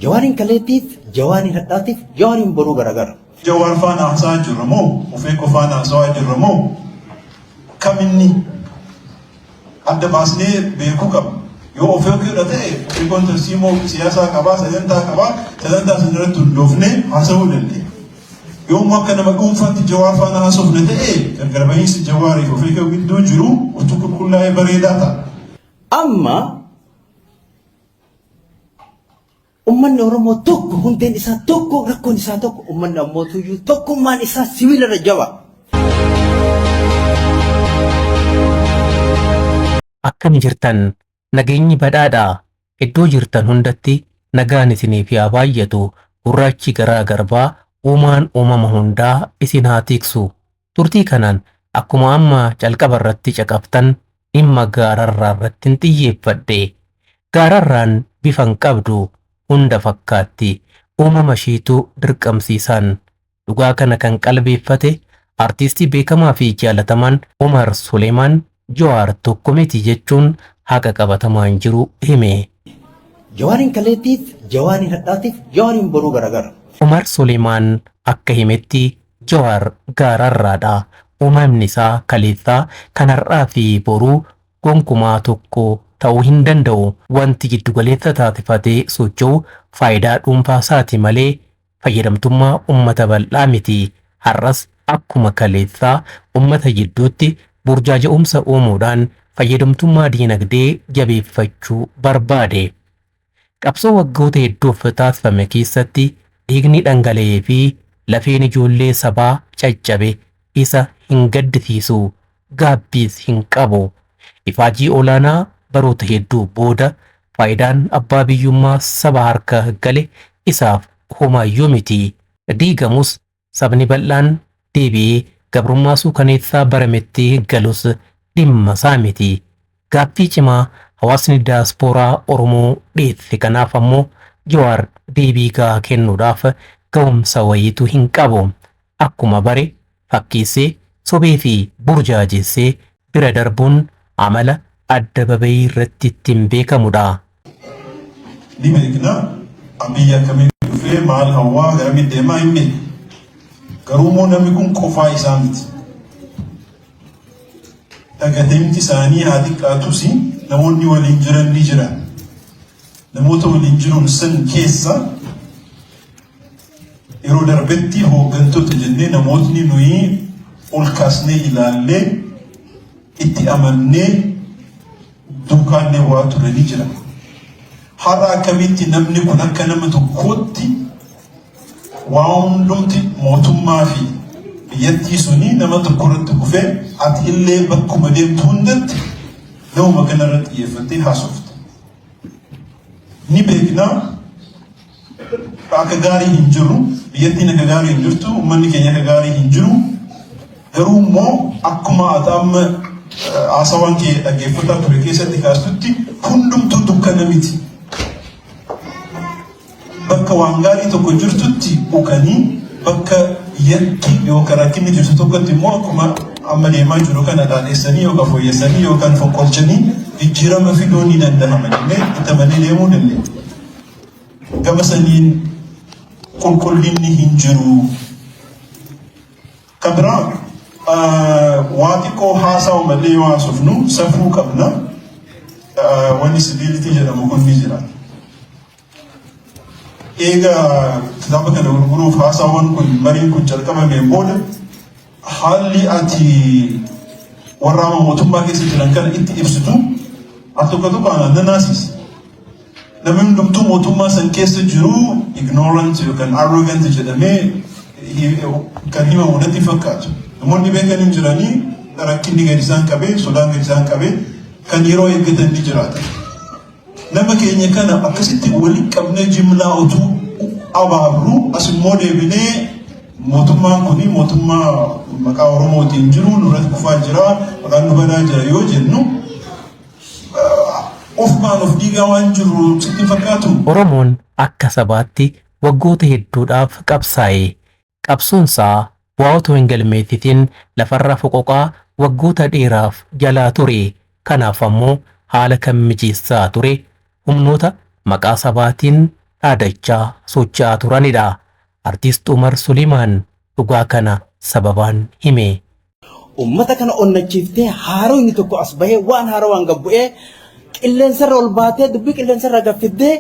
Jawaarin kaleetiif, jawaarin hadhaatiif, jawaarin boruu garaagara. Jawaar faana haasaa jirru moo ofii qofaana haasaa jirru moo kaminni adda baasnee beekuu qabna. Yoo ofii ofiidha ta'e beekoon tarsiimoo siyaasaa qabaa, sagantaa sanarratti hundoofnee haasa'uu dandeenya. Yoo akka nama dhuunfaatti Jawaar faana haasofne ta'e gargar bahiinsi Jawaariif ofii gidduu jiru utuu qulqullaa'ee bareedaa ta'a. Amma ummanni Oromoo tokko, hundeen isaa tokko, rakkoon isaa tokko, ummanni ammoo tuyyuu tokkummaan isaa sibiilarra jaba. Akkam jirtan nageenyi badhaadhaa iddoo jirtan hundatti nagaan isiniif haa baay'atu gurraachi garaa garbaa uumaan uumama hundaa isin haa tiksu. Turtii kanaan akkuma amma calqaba irratti caqaftan dhimma gaararraa irratti xiyyeeffadhe. Gaararraan bifan qabdu hunda fakkaatti uumama ishiitu dirqamsiisaan dhugaa kana kan qalbeeffate artistii beekamaa fi jaalatamaan Umar Suleemaan Jawaar tokko miti jechuun haqa qabatamaan jiru hime. Jawaarin kaleetiif, jawaarin hadhaatiif, jawaarin boruu garaagara. Umar Suleemaan akka himetti Jawaar gaararraadha. Uumamni isaa kaleessaa kan har'aa fi boruu gonkumaa tokko ta'uu hin danda'u. Wanti giddugaleessa taasifatee socho'u faayidaa dhuunfaa isaati malee fayyadamtummaa uummata bal'aa miti. Har'as akkuma kaleessaa uummata gidduutti burjaaja'umsa uumuudhaan fayyadamtummaa diinagdee jabeeffachuu barbaade. Qabsoo waggoota hedduuf taasifame keessatti dhiigni dhangala'ee fi lafeen ijoollee sabaa caccabe isa hin gaddisiisu, gaabbiis hin qabu. Ifaajii olaanaa baroota hedduu booda faayidaan abbaa biyyummaa saba harka gale isaaf homaayyuu miti. Diigamus sabni bal'aan deebi'ee gabrummaa suukaneessaa barametti galus dhimma isaa miti. Gaaffii cimaa hawaasni diyaaspooraa Oromoo dhiyeesse kanaaf ammoo Jawaar deebii gahaa kennuudhaaf ga'umsa wayiitu hin qabu. Akkuma bare fakkeessee sobee fi burjaajessee bira darbuun amala adda babayii irratti ittiin beekamudha. Ni beekna biyya akkamii dhufee maal hawaa garamitti deemaa hin beekne. Garuu immoo namni kun qofaa isaa miti. Dhagateemti isaanii haa xiqqaatus namoonni waliin jiran ni jiran. Namoota waliin jiruun san keessa yeroo darbetti hooggantoota jennee namootni nuyi ol kaasnee ilaallee itti amannee duukaannee waa ture ni jira. Har'a akkamitti namni kun akka nama tokkootti waa hundumti mootummaa fi biyyattii suni nama tokko irratti kufee ati illee bakkuma deemtu hundatti nama kanarratti xiyyeeffattee haasofte. Ni beekna akka gaarii hin jiru, biyyattiin akka gaarii hin jirtu, uummanni keenya akka gaarii hin jiru. Garuu immoo akkuma ati amma haasawaan kee dhaggeeffataa ture keessatti kaastutti hundumtuu dukkana miti. Bakka waan gaarii tokko jirtutti ukanii bakka yakki yookaan rakkinni jirtu tokkotti immoo akkuma amma deemaa jiru kana dhaadheessanii yookaan fooyyessanii yookaan fonqolchanii jijjiirama fiduu ni danda'ama jennee itti amanee deemuu dandeenya. Gama saniin qulqullinni hin jiru. Kan biraa waa xiqqoo haasa'u malee yoo haasofnu safuu qabna. Wanni sibiilitii jedhamu kun ni jira. Egaa kitaaba kana gurguruuf haasawwan kun mariin kun jalqabameen booda haalli ati warraama mootummaa keessa jiran kana itti ibsitu al tokko tokko anaan nanaasisa. Namni hundumtuu mootummaa san keessa jiru ignorant yookaan arrogant jedhamee kan himamu natti fakkaatu. Namoonni beekan hin jiranii rakkinni gadi isaan qabee sodaan gadi isaan qabee kan yeroo eeggatan ni jiraata. Nama keenya kana akkasitti waliin qabnee jimlaa utuu abaabru asimmoo deebinee mootummaan kuni mootummaa maqaa Oromootiin jiru nurratti kufaa jira maqaan nu badaa jira yoo jennu ofumaan of diigaa waan jiru sitti fakkaatu. Oromoon akka sabaatti waggoota hedduudhaaf qabsaa'e. Qabsoonsaa bu'aa otoo hin galmeessitiin lafarra foqoqaa waggoota dheeraaf jalaa ture. Kanaaf ammoo haala kan mijeessaa ture humnoota maqaa sabaatiin dhaadachaa socho'aa turanidha. Artiist Umar Sulimaan dhugaa kana sababaan hime. Ummata kana onnachiiftee haaroo inni tokko as bahee waan haaroo waan gabbu'ee qilleensarra ol baatee dubbii qilleensarra gaffiddee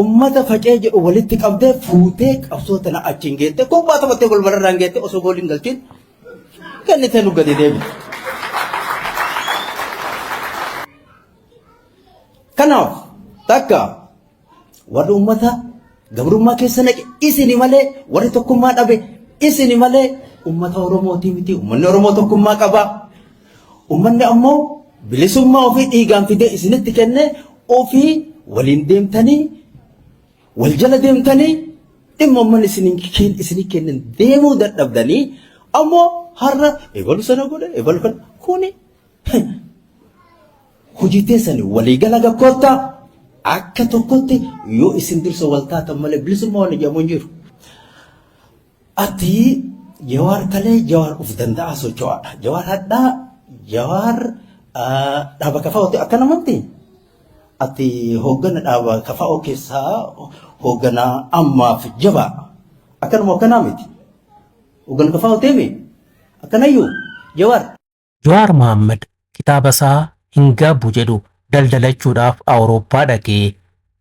ummata facee jedhu walitti qabdee fuutee qabsoo tana achiin geette kubbaa taphattee golbarraan geette osoo gooliin galchiin kennitee nu gadi deebi. Kanaaf takka warri ummata gabrummaa keessa naqe isini malee warri tokkummaa dhabe isini malee ummata Oromootii miti. Ummanni Oromoo tokkummaa qaba. Ummanni ammoo bilisummaa ofii dhiigaan fidee isinitti kenne ofii waliin deemtanii wal jala deemtanii dhimma ummanni isinii kennan deemuu dadhabdanii ammoo har'a ebalu sana godhe ebalu kana kuni hojii teessanii waliigala gakkoota akka tokkotti yoo isin dirsa wal taatan malee bilisummaa waan jedhamu hin jiru. Ati Jawaar kalee Jawaar uf danda'a socho'aadha. Jawaar hadhaa Jawaar dhaaba kafaa'ooti akka namatti. Ati hooggana dhaaba kafaa'oo keessaa hooggana ammaaf jabaa akkanuma akkanaa miti. Hooggana kafaa'oo teemi akkanayyuu Jawaar. Jawaar Mohaammed kitaaba isaa hin gaabbu jedhu daldalachuudhaaf Awurooppaa dhaqee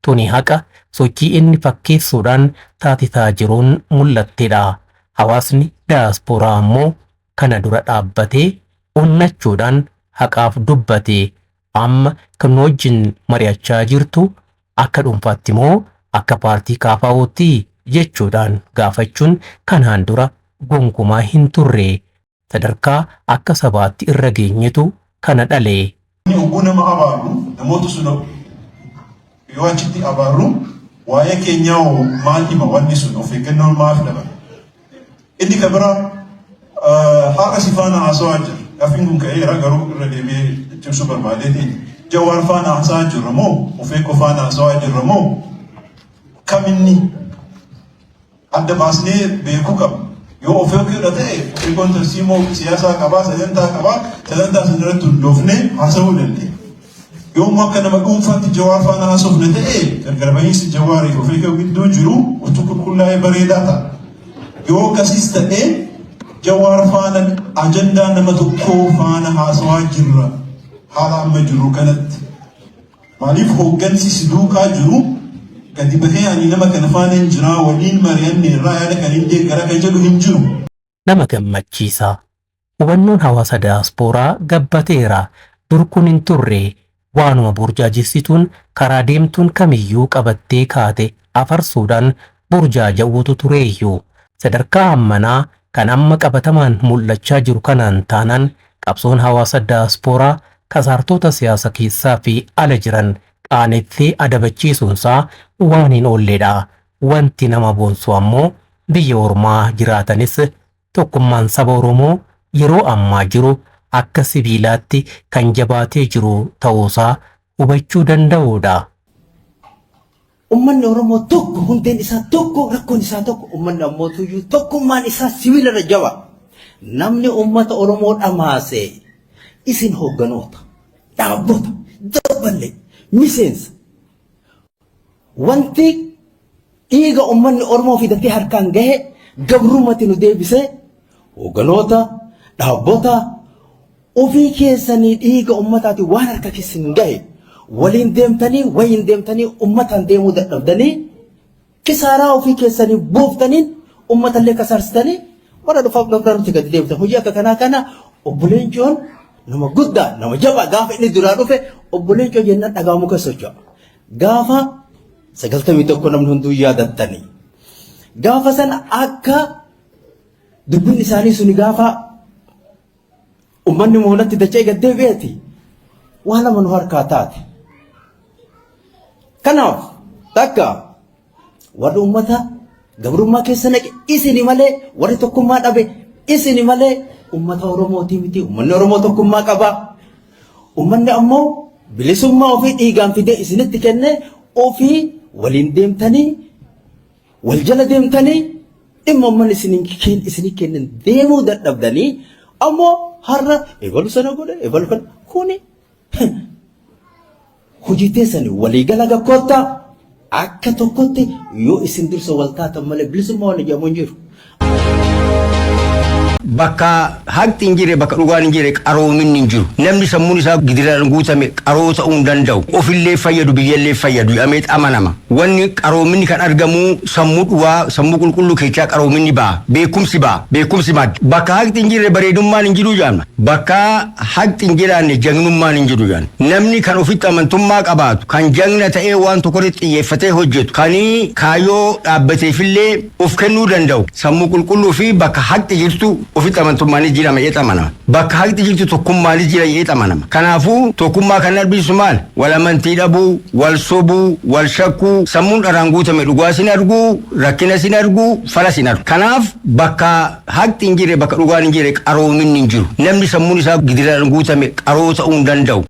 tuni haqa sochii inni fakkeessuudhaan taasisaa jiruun mul'attedha. Hawaasni daasporaa ammoo kana dura dhaabbatee onnachuudhaan haqaaf dubbate. Amma kan wajjin mari'achaa jirtu akka dhuunfaatti moo akka paartii KFO'tti jechuudhaan gaafachuun kanaan dura gonkumaa hin turre. Sadarkaa akka sabaatti irra geenyetu kana dhale. Oguu nama abaaru namoota sun yoo achitti abaaru waa'ee keenyaa maal hima wanni sun of eeggannoon maaf dabala. Inni kan biraa haqa si faana haasawaa jira. Gaafiin kun ka'eera garuu irra deebi'ee cimsuu barbaadeeti. Jawaar faana haasawaa jirra moo of eeggoo faana haasawaa jirra moo kaminni adda baasnee beekuu qabna. Yoo of eeggoo ta'e of eeggoon tarsiimoo siyaasaa qabaa sagantaa sagantaa sanarratti hundoofnee haasawuu dandeenya. Yoo akka nama dhuunfaatti Jawaar faana haasofne ta'e gargar bahiinsi Jawaarii of eeggoo gidduu jiru utuu qulqullaa'ee bareedaa ta'a. Yoo akkasiis ta'ee Jawaar faana ajandaa nama tokkoo faana haasawaa jirra haala amma jiru kanatti. Maaliif hooggansi si duukaa jiru gadi bahee ani nama kana faana hin jiraa waliin mari'anne irraa yaada kan hin deeggara kan jedhu hin jiru. Nama gammachiisa. Hubannoon hawaasa daasporaa gabbateera. Dur kun hin turre waanuma burjaajessituun karaa deemtuun kamiyyuu qabattee kaate afarsuudhaan burjaaja'uutu tureeyyuu. Sadarkaa ammanaa kan amma qabatamaan mul'achaa jiru kanaan taanaan qabsoon hawaasa daasporaa kasaartota siyaasa keessaa fi ala jiran qaaneffee adabachiisuunsaa waan hin oolledha. Wanti nama boonsu ammoo biyya ormaa jiraatanis tokkummaan saba Oromoo yeroo ammaa jiru akka sibiilaatti kan jabaatee jiru ta'uusaa hubachuu danda'uudha. Ummanni Oromoo tokko hundeen isaa tokko rakkoon isaa tokko ummanni ammoo tuyyuu tokkummaan isaa sibiilarra jaba. Namni ummata Oromoo dhamaase isin hoogganoota dhaabbota dabbalee miseensa wanti dhiiga ummanni Oromoo fidatee harkaan gahe gabrumatti nu deebise hoogganoota dhaabbota ofii keessanii dhiiga ummataati waan harka keessan gahe waliin deemtanii ummatan deemuu dadhabdanii kisaaraa ofii keessanii buuftaniin ummatallee kasaarsitanii warra dhufaaf gabraa nuti gadi deemtan hojii akka kana obboleen Joon nama guddaa nama jabaa gaafa inni duraa dhufe obboleen Joon jennaan dhagaamu keessa socho'a. Gaafa 91 namni hunduu yaadattanii gaafa sana akka dubbiin isaanii suni gaafa ummanni moonatti dachee gad deebi'eeti waan lama nu harkaa taate. Kanaaf takka warri ummata gabrummaa keessa naqe isini malee warri tokkummaa dhabe isini malee ummata Oromootii miti. Ummanni Oromoo tokkummaa qaba. Ummanni ammoo bilisummaa ofii dhiigaan fidee isinitti kenne ofii waliin deemtanii wal jala deemtanii dhimma ummanni isinii kennan deemuu dadhabdanii ammoo har'a ebalu sana godhe ebalu kana kuni hojii teessanii waliigala gakkoota akka tokkotti yoo isin dursa waltaatan malee bilisummaa waan jedhamu hin jiru. Bakka haqni hin jirre bakka dhugaan hin jirre qaroominni hin jiru. Namni sammuun isaa gidiraan guutame qaroo ta'uu hin danda'u. Ofillee fayyadu biyyallee fayyadu ameet amanama. Wanni qaroominni kan argamu sammuu dhuwaa sammuu qulqulluu keessaa qaroominni ba'a. Beekumsi ba'a. Beekumsi madda. Bakka haqni hin jirre bareedummaan hin jiru jaamna. Bakka haqni hin jiraanne jagnummaan hin jiru jaamna. Namni kan ofitti amantummaa qabaatu kan jagna ta'ee waan tokkotti xiyyeeffatee hojjetu kanii kaayoo dhaabbateefillee of kennuu danda'u. Sammuu qulqulluu fi bakka haqni jirtu ofitti amantummaan jira jedhee amanama. Bakka haqni jirtu tokkummaan jira jedhee amanama. Kanaafuu tokkummaa kan arbisu maal? Wal amantii dhabuu, wal sobuu, wal shakkuu, sammuun dharaan guutame dhugaa sin argu, rakkina sin argu, fala sin argu. Kanaaf bakka haqni hin jirre bakka dhugaan hin jirre qaroominni hin jiru. Namni sammuun isaa gidiraan guutame qaroo ta'uu hin danda'u.